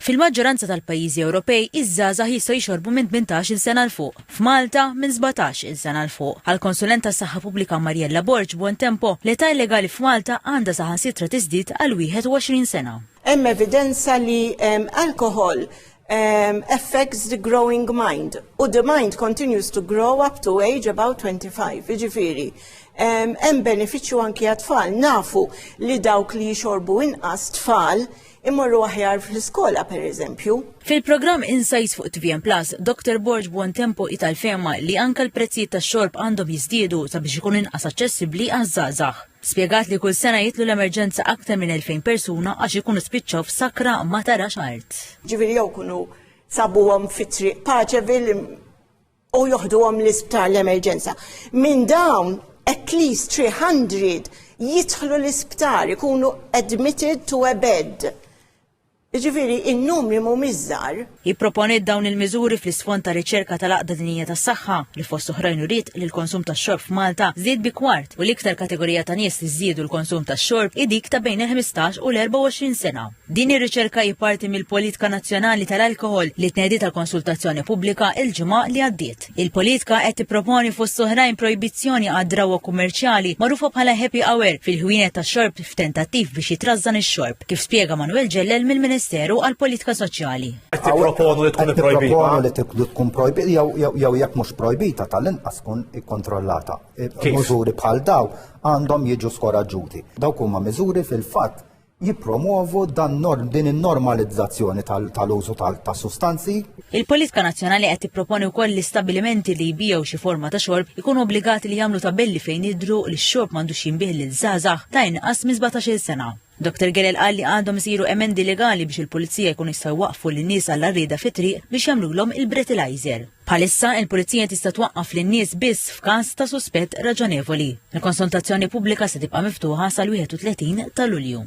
Fil-maġġoranza tal-pajjiżi Ewropej, iż-żgħażagħ jistgħu jxorbu minn 18-il sena l fuq. F'Malta minn 17-il sena l fuq. Għall-konsulent tas-saħħa pubblika Mariella Borġ Buontempo, l-età illegali f'Malta għandha saħansitra tiżdied għal 21 sena. Hemm evidenza li alcohol affects the growing mind, u the mind continues to grow up to age about 25. Jiġifieri, hemm benefiċċju anke għat-tfal. Nafu li dawk li jxorbu inqas tfal imorru aħjar fl-iskola pereżempju. Fil-programm Insights fuq TVN Plus, Dr. Borġ Buontempo italfema li anke l-prezzijiet tax-xorb għandhom jiżdiedu sabiex ikun inqas aċċessibbli għaż-żgħażagħ. Spjegat li kull sena jitlu l-emerġenza aktar minn 2000 persuna għax ikunu spiċċaw f'sakra ma tarax art. Ġifieri jew kunu sabuhom fit-triq Paċeville u joħduhom l-isptar l-emerġenza. Minn dawn at least 300 jidħlu l-isptar, ikunu admitted to a bed. Ġifieri, in-numri mhumiex żgħar. Jipproponi dawn il-miżuri fl-isfond ta' riċerka tal-Għaqda Dinjija tas-Saħħa li fost oħrajn uriet li l-konsum tax-xorb f'Malta żied bi kwart u l-iktar kategorija ta' nies li żdiedu l-konsum tax-xorb dik ta' bejn il-15 u l-24 sena. Din ir-riċerka jipparti mill-Politika Nazzjonali tal-Alkohol li tnediet tal-konsultazzjoni pubblika il-ġimgħa li għaddiet. Il-politika qed tipproponi fost oħrajn projbizzjoni għad-drawwa kummerċjali magħrufa bħala happy hour fil-ħwienet tax-xorb f'tentattiv biex jitrażżan ix-xorb, kif spjega Manuel Ġellel mill-Ministeru għall-Politika Soċjali. Tipproponu li tkun projbita. Li tkun projbita jew jekk mhux projbita tal-inqas tkun ikkontrollata. Miżuri bħal daw għandhom jiġu skoraġġuti. Dawk huma miżuri fil-fatt jippromovu din in-normalizzazzjoni tal-użu ta' sustanzi. Il-Politika Nazzjonali qed tipproponi wkoll li stabbilimenti li jbiegħu xi forma ta' xorb ikunu obbligati li jagħmlu tabelli fejn jidhru li x-xorb m'għandux jinbih lil żgħażagħ ta' inqas minn 17-il sena. Dr. Ġellel qal li għandhom isiru emendi legali biex il-pulizija jkunu jistgħu waqfu lin-nies għall-arrieda fit-triq biex jagħmlulhom il-breathalyzer. Bħalissa il-pulizija tista' twaqqaf lin-nies biss f'każ ta' suspett raġonevoli. Il-konsultazzjoni pubblika se tibqa' miftuħa sal-31 ta' Lulju.